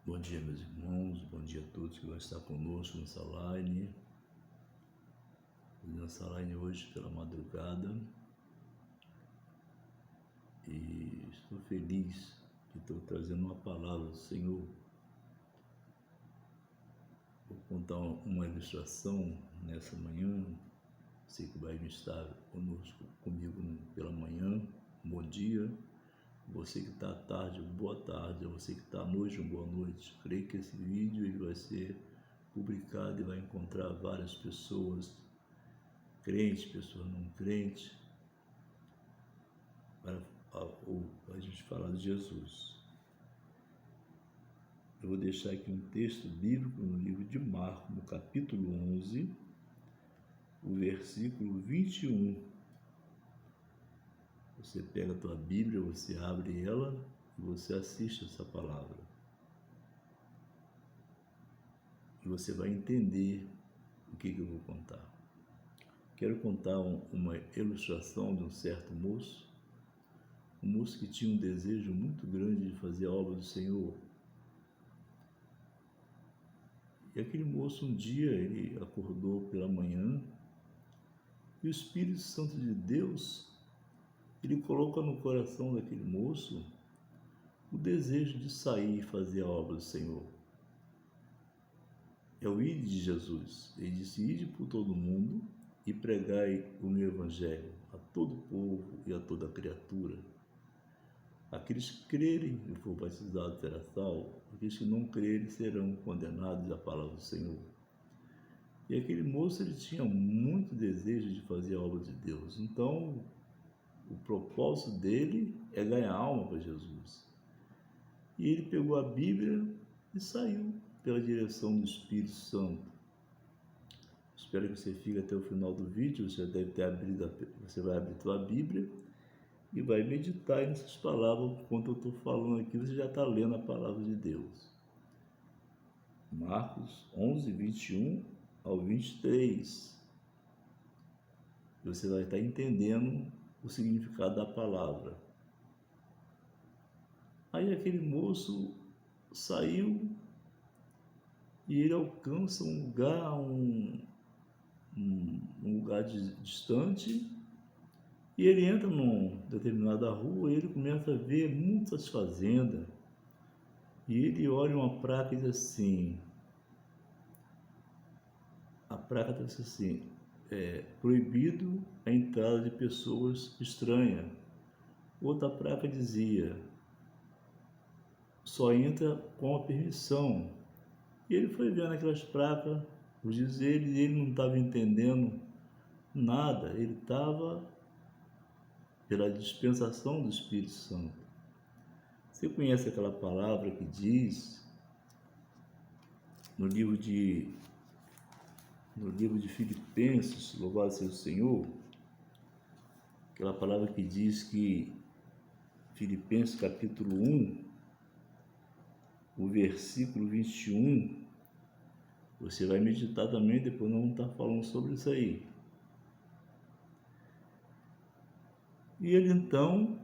Bom dia, meus irmãos, bom dia a todos que vão estar conosco nessa live hoje pela madrugada. E estou feliz que estou trazendo uma palavra do Senhor. Vou contar uma ilustração nessa manhã. Você que vai estar comigo pela manhã, bom dia. Você que está à tarde, boa tarde. Você que está à noite, boa noite. Creio que esse vídeo ele vai ser publicado e vai encontrar várias pessoas, crentes, pessoas não crentes, para a gente falar de Jesus. Eu vou deixar aqui um texto bíblico no livro de Marcos, no capítulo 11, o versículo 21. Você pega a tua Bíblia, você abre ela e você assiste essa palavra. E você vai entender o que eu vou contar. Quero contar uma ilustração de um certo moço, um moço que tinha um desejo muito grande de fazer a obra do Senhor. E aquele moço, um dia, ele acordou pela manhã e o Espírito Santo de Deus, ele coloca no coração daquele moço o desejo de sair e fazer a obra do Senhor. É o ide de Jesus. Ele disse: ide por todo mundo e pregai o meu evangelho a todo povo e a toda criatura. Aqueles que crerem e for batizados serão salvos, aqueles que não crerem serão condenados à palavra do Senhor. E aquele moço, ele tinha muito desejo de fazer a obra de Deus. Então, o propósito dele é ganhar alma para Jesus. E ele pegou a Bíblia e saiu pela direção do Espírito Santo. Espero que você fique até o final do vídeo. Você deve ter você vai abrir sua Bíblia e vai meditar nessas palavras. Enquanto eu estou falando aqui, você já está lendo a palavra de Deus. Marcos 11, 21 ao 23. Você vai estar entendendo o significado da palavra. Aí aquele moço saiu e ele alcança um lugar distante, e ele entra numa determinada rua e ele começa a ver muitas fazendas. E ele olha uma placa e diz assim, a placa diz assim, proibido a entrada de pessoas estranhas. Outra placa dizia, só entra com a permissão. E ele foi vendo aquelas placas, os dizeres, e ele não estava entendendo nada. Ele estava pela dispensação do Espírito Santo. Você conhece aquela palavra que diz no livro de Filipenses, louvado seja o Senhor, aquela palavra que diz que Filipenses capítulo 1, o versículo 21, você vai meditar também, depois nós vamos estar falando sobre isso aí. E ele então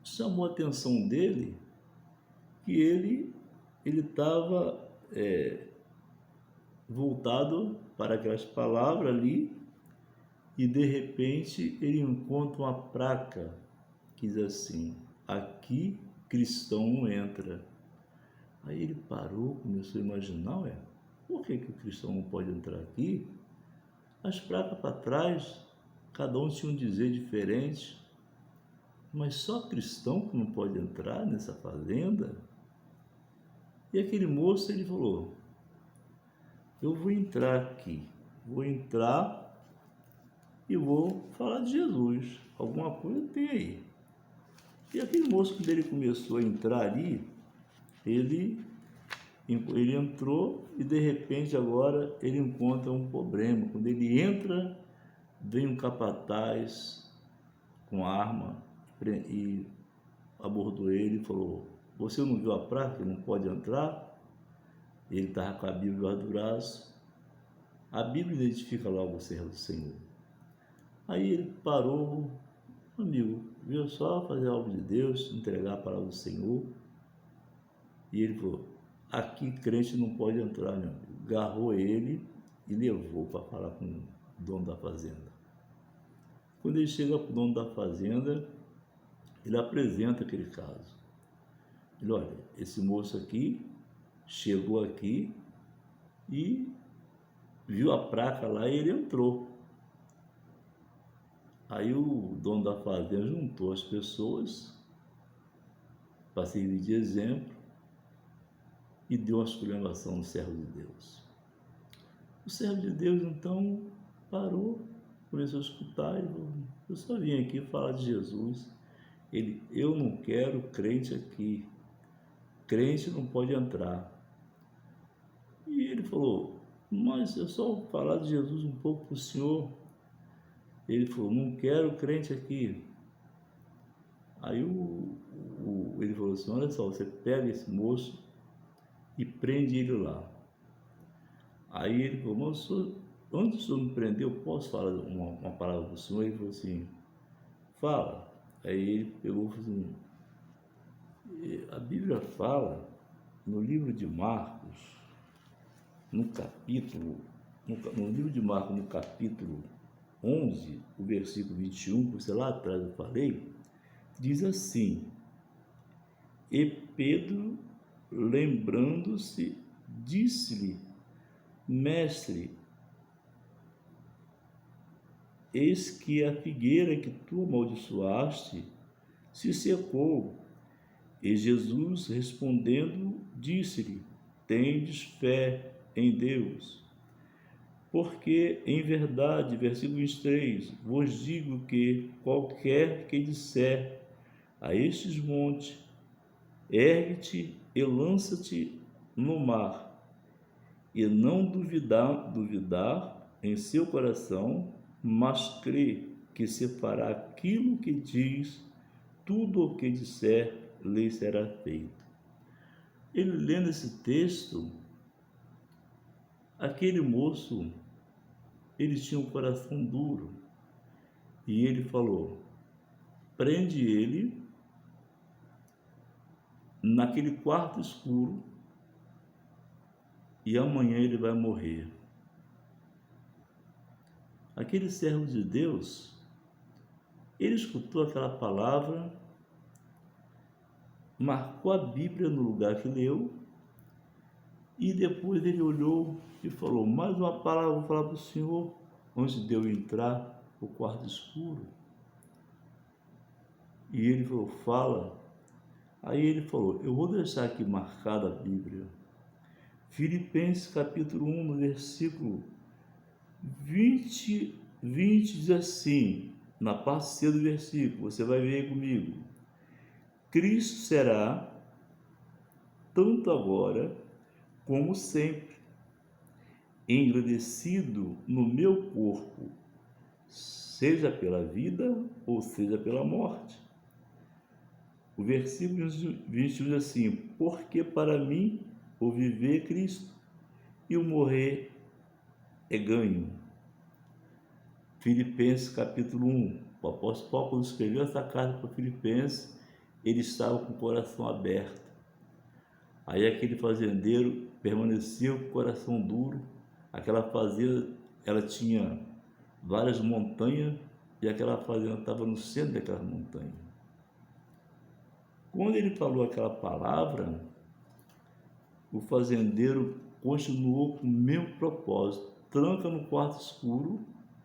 chamou a atenção dele que ele estava voltado para aquelas palavras ali, e de repente ele encontra uma placa que diz assim, aqui cristão não entra. Aí ele parou, começou a imaginar, por que o cristão não pode entrar aqui? As placas para trás, cada um tinha um dizer diferente, mas só cristão que não pode entrar nessa fazenda? E aquele moço, ele falou, eu vou entrar aqui, vou entrar e vou falar de Jesus, alguma coisa tem aí. E aquele moço, quando ele começou a entrar ali, ele entrou e de repente agora ele encontra um problema. Quando ele entra, vem um capataz com arma e abordou ele e falou, você não viu a placa, não pode entrar? Ele estava com a Bíblia debaixo do braço. A Bíblia identifica logo o servo do Senhor. Aí ele parou, amigo, veio só fazer a obra de Deus, entregar a palavra do Senhor. E ele falou, aqui crente não pode entrar, meu amigo. Agarrou ele e levou para falar com o dono da fazenda. Quando ele chega para o dono da fazenda, ele apresenta aquele caso. Ele, olha, esse moço aqui chegou aqui e viu a placa lá e ele entrou. Aí o dono da fazenda juntou as pessoas para servir de exemplo e deu uma exclamação no servo de Deus. O servo de Deus então parou, começou a escutar e falou, eu só vim aqui falar de Jesus. Ele, eu não quero crente aqui, crente não pode entrar. E ele falou, mas eu só vou falar de Jesus um pouco para o senhor. Ele falou, não quero crente aqui. Aí ele falou assim, olha só, você pega esse moço e prende ele lá. Aí ele falou, mas senhor, antes do senhor me prender, eu posso falar uma palavra para o senhor? Ele falou assim, fala. Aí ele pegou e falou assim, a Bíblia fala, no livro de Marcos, no livro de Marcos, no capítulo 11, o versículo 21, que você lá atrás eu falei, diz assim, e Pedro, lembrando-se, disse-lhe, mestre, eis que a figueira que tu amaldiçoaste se secou. E Jesus, respondendo, disse-lhe, tendes fé em Deus. Porque, em verdade, versículo 23, vos digo que qualquer que disser a estes montes, ergue-te e lança-te no mar, e não duvidar em seu coração, mas crê que se fará aquilo que diz, tudo o que disser lhe será feito. Ele lendo esse texto, aquele moço, ele tinha um coração duro, e ele falou, prende ele naquele quarto escuro, e amanhã ele vai morrer. Aquele servo de Deus, ele escutou aquela palavra, marcou a Bíblia no lugar que leu, e depois ele olhou e falou, mais uma palavra vou falar para o senhor, antes de eu entrar no quarto escuro. E ele falou, fala. Aí ele falou, eu vou deixar aqui marcada a Bíblia. Filipenses capítulo 1, no versículo 20 diz assim, na parte C do versículo, você vai ver comigo. Cristo será, tanto agora como sempre, engrandecido no meu corpo, seja pela vida ou seja pela morte. O versículo 21 diz assim, porque para mim o viver é Cristo e o morrer é ganho. Filipenses capítulo 1, o apóstolo Paulo, quando escreveu essa carta para Filipenses, ele estava com o coração aberto. Aí aquele fazendeiro permaneceu com o coração duro. Aquela fazenda, ela tinha várias montanhas e aquela fazenda estava no centro daquela montanha. Quando ele falou aquela palavra, o fazendeiro continuou com o mesmo propósito, tranca no quarto escuro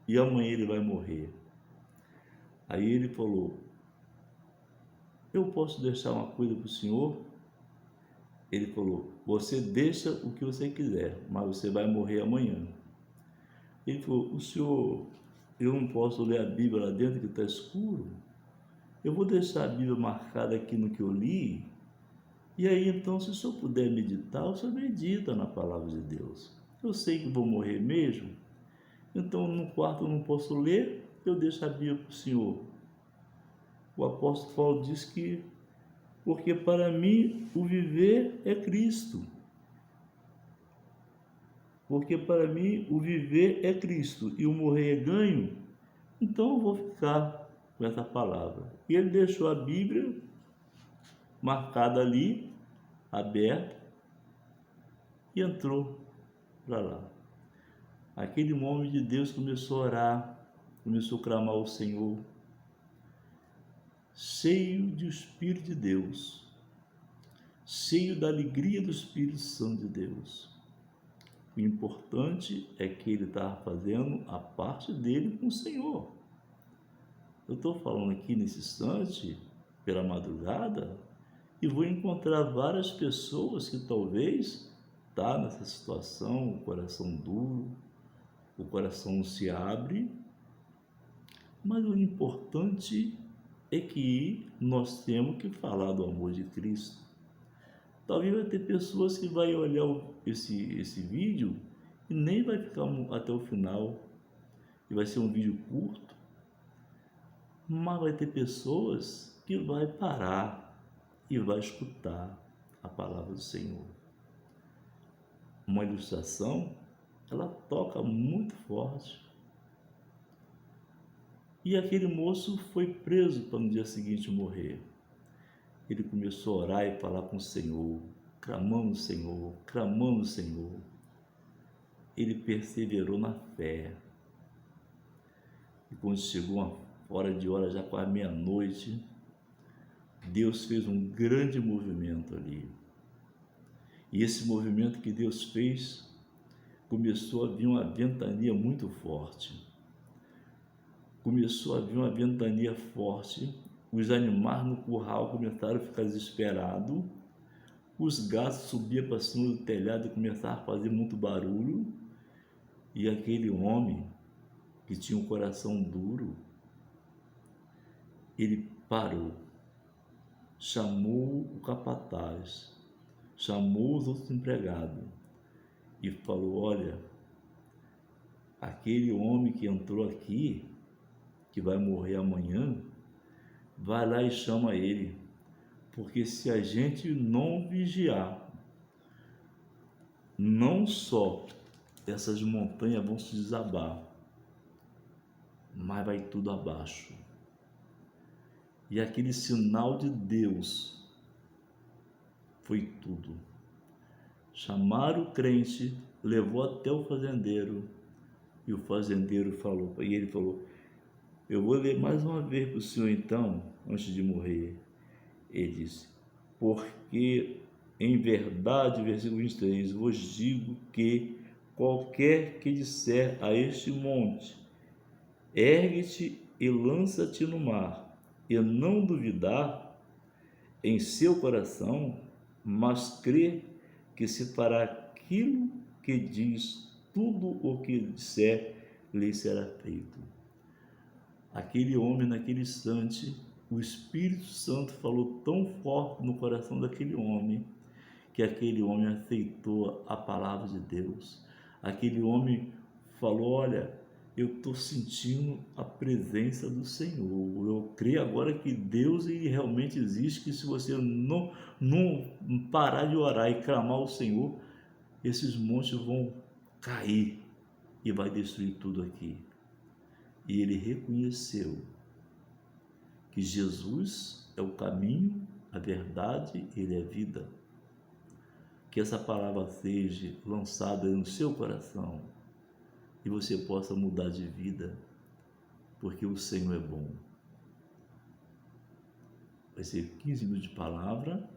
e amanhã ele vai morrer. Aí ele falou, eu posso deixar uma coisa para o senhor? Ele falou, você deixa o que você quiser, mas você vai morrer amanhã. Ele falou, o senhor, eu não posso ler a Bíblia lá dentro que está escuro? Eu vou deixar a Bíblia marcada aqui no que eu li, e aí então, se o senhor puder meditar, o senhor medita na palavra de Deus. Eu sei que vou morrer mesmo, então no quarto eu não posso ler, eu deixo a Bíblia para o senhor. O apóstolo Paulo diz que, porque para mim o viver é Cristo. Porque para mim o viver é Cristo e o morrer é ganho, então eu vou ficar com essa palavra. E ele deixou a Bíblia marcada ali, aberta e entrou para lá. Aquele homem de Deus começou a orar, começou a clamar ao Senhor, cheio do Espírito de Deus, cheio da alegria do Espírito Santo de Deus. O importante é que ele estava fazendo a parte dele com o Senhor. Eu estou falando aqui nesse instante, pela madrugada, e vou encontrar várias pessoas que talvez tá nessa situação, o coração duro, o coração não se abre, mas o importante é que nós temos que falar do amor de Cristo. Talvez vai ter pessoas que vai olhar esse vídeo e nem vai ficar até o final, e vai ser um vídeo curto, mas vai ter pessoas que vai parar e vai escutar a palavra do Senhor. Uma ilustração, ela toca muito forte. E aquele moço foi preso para no dia seguinte morrer. Ele começou a orar e falar com o Senhor, clamando o Senhor, clamando o Senhor. Ele perseverou na fé. E quando chegou uma hora de hora, já quase meia-noite, Deus fez um grande movimento ali. E esse movimento que Deus fez, começou a vir uma ventania muito forte. Começou a vir uma ventania forte, os animais no curral começaram a ficar desesperados, os gatos subiam para cima do telhado e começaram a fazer muito barulho, e aquele homem que tinha um coração duro, ele parou, chamou o capataz, chamou os outros empregados e falou: olha, aquele homem que entrou aqui, que vai morrer amanhã, vai lá e chama ele, porque se a gente não vigiar, não só essas montanhas vão se desabar, mas vai tudo abaixo. E aquele sinal de Deus foi tudo. Chamaram o crente, levou até o fazendeiro, e o fazendeiro falou, e ele falou: eu vou ler mais uma vez para o senhor então, antes de morrer. Ele disse: porque em verdade, versículo 23, vos digo que qualquer que disser a este monte, ergue-te e lança-te no mar, e não duvidar em seu coração, mas crer que se fará aquilo que diz, tudo o que disser lhe será feito. Aquele homem, naquele instante, o Espírito Santo falou tão forte no coração daquele homem, que aquele homem aceitou a palavra de Deus. Aquele homem falou: olha, eu estou sentindo a presença do Senhor, eu creio agora que Deus ele realmente existe, que se você não parar de orar e clamar ao Senhor, esses montes vão cair e vai destruir tudo aqui. E ele reconheceu que Jesus é o caminho, a verdade, ele é a vida. Que essa palavra seja lançada no seu coração e você possa mudar de vida, porque o Senhor é bom. Vai ser 15 minutos de palavra,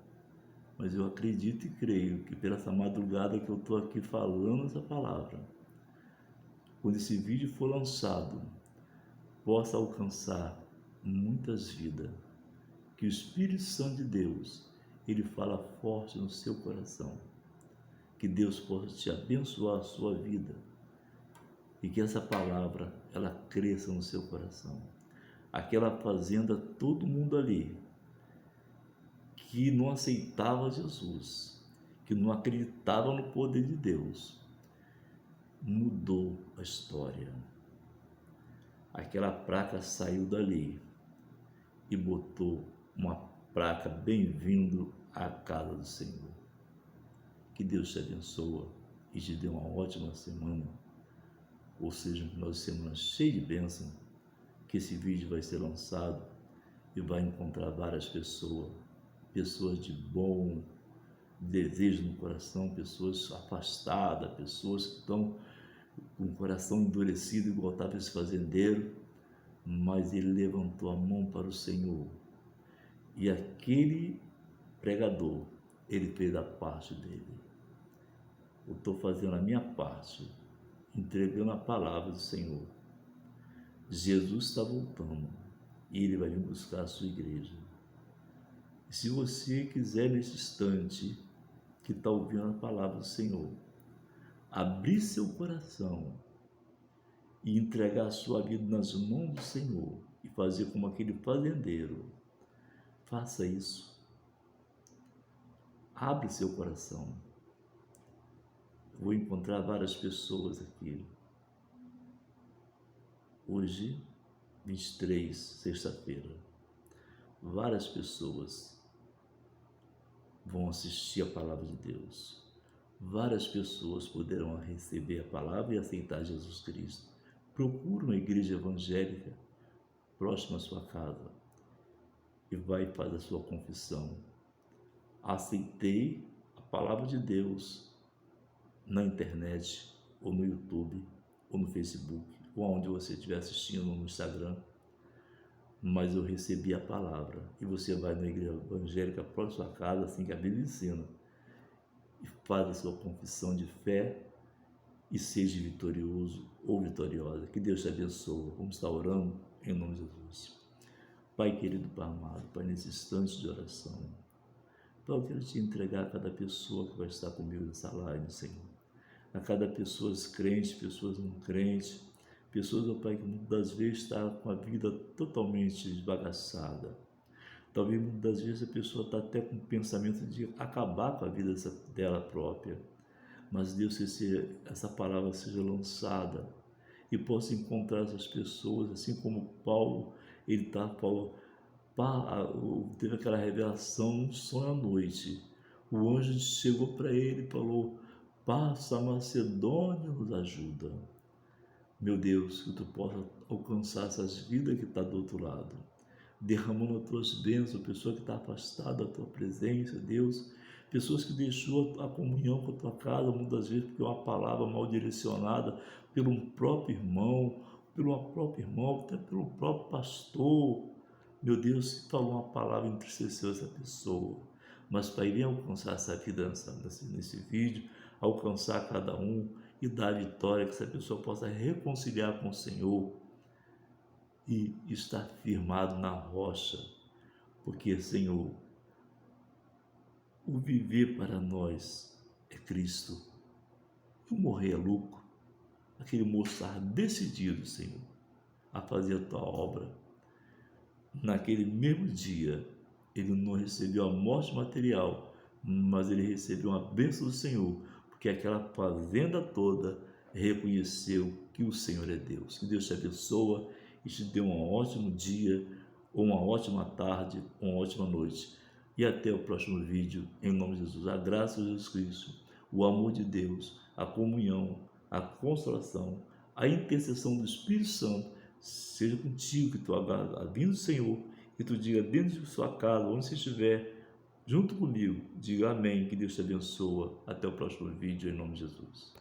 mas eu acredito e creio que pela essa madrugada que eu estou aqui falando essa palavra, quando esse vídeo for lançado, possa alcançar muitas vidas, que o Espírito Santo de Deus, ele fala forte no seu coração, que Deus possa te abençoar a sua vida e que essa palavra, ela cresça no seu coração. Aquela fazenda, todo mundo ali, que não aceitava Jesus, que não acreditava no poder de Deus, mudou a história. Aquela placa saiu dali e botou uma placa: bem-vindo à casa do Senhor. Que Deus te abençoe e te dê uma ótima semana, ou seja, um final de semana cheio de bênção, que esse vídeo vai ser lançado e vai encontrar várias pessoas de bom desejo no coração, pessoas afastadas, pessoas que estão com o coração endurecido, igual estava esse fazendeiro, mas ele levantou a mão para o Senhor. E aquele pregador, ele fez a parte dele. Eu estou fazendo a minha parte, entregando a palavra do Senhor. Jesus está voltando e ele vai vir buscar a sua igreja. E se você quiser, nesse instante que está ouvindo a palavra do Senhor, abrir seu coração e entregar a sua vida nas mãos do Senhor e fazer como aquele fazendeiro, faça isso. Abre seu coração. Vou encontrar várias pessoas aqui. Hoje, 23, sexta-feira, várias pessoas vão assistir a palavra de Deus. Várias pessoas poderão receber a palavra e aceitar Jesus Cristo. Procura uma igreja evangélica próxima à sua casa e vai fazer a sua confissão. Aceitei a palavra de Deus na internet, ou no YouTube, ou no Facebook, ou onde você estiver assistindo, no Instagram, mas eu recebi a palavra. E você vai na igreja evangélica próxima à sua casa, assim que a Bíblia ensina, e faz a sua confissão de fé e seja vitorioso ou vitoriosa. Que Deus te abençoe. Vamos estar orando em nome de Jesus. Pai querido, Pai amado, Pai, nesse instante de oração, Pai, eu quero te entregar a cada pessoa que vai estar comigo nessa live, Senhor. A cada pessoa crente, pessoas não crentes, pessoas, ó Pai, que muitas das vezes está com a vida totalmente desbagaçada. Talvez muitas das vezes a pessoa está até com o pensamento de acabar com a vida dela própria. Mas Deus, que essa palavra seja lançada e possa encontrar essas pessoas, assim como Paulo, teve aquela revelação num sonho à noite. O anjo chegou para ele e falou: passa a Macedônia, nos ajuda. Meu Deus, que tu possa alcançar essas vidas que estão do outro lado, derramando as tuas bênçãos, pessoa que está afastada da tua presença, Deus, pessoas que deixou a comunhão com a tua casa, muitas vezes porque é uma palavra mal direcionada pelo próprio irmão, até pelo próprio pastor. Meu Deus, que falou uma palavra e entristeceu essa pessoa. Mas, Pai, vem alcançar essa vida nesse vídeo, alcançar cada um e dar a vitória, que essa pessoa possa reconciliar com o Senhor e estar firmado na rocha, porque, Senhor, o viver para nós é Cristo, o morrer é lucro. Aquele moço estava decidido, Senhor, a fazer a tua obra. Naquele mesmo dia, ele não recebeu a morte material, mas ele recebeu uma bênção do Senhor, porque aquela fazenda toda reconheceu que o Senhor é Deus. Que Deus te abençoe e te dê um ótimo dia, ou uma ótima tarde, uma ótima noite. E até o próximo vídeo, em nome de Jesus. A graça de Jesus Cristo, o amor de Deus, a comunhão, a consolação, a intercessão do Espírito Santo seja contigo, que tu vindo do Senhor, e tu diga dentro de sua casa, onde você estiver, junto comigo, diga amém, que Deus te abençoe. Até o próximo vídeo, em nome de Jesus.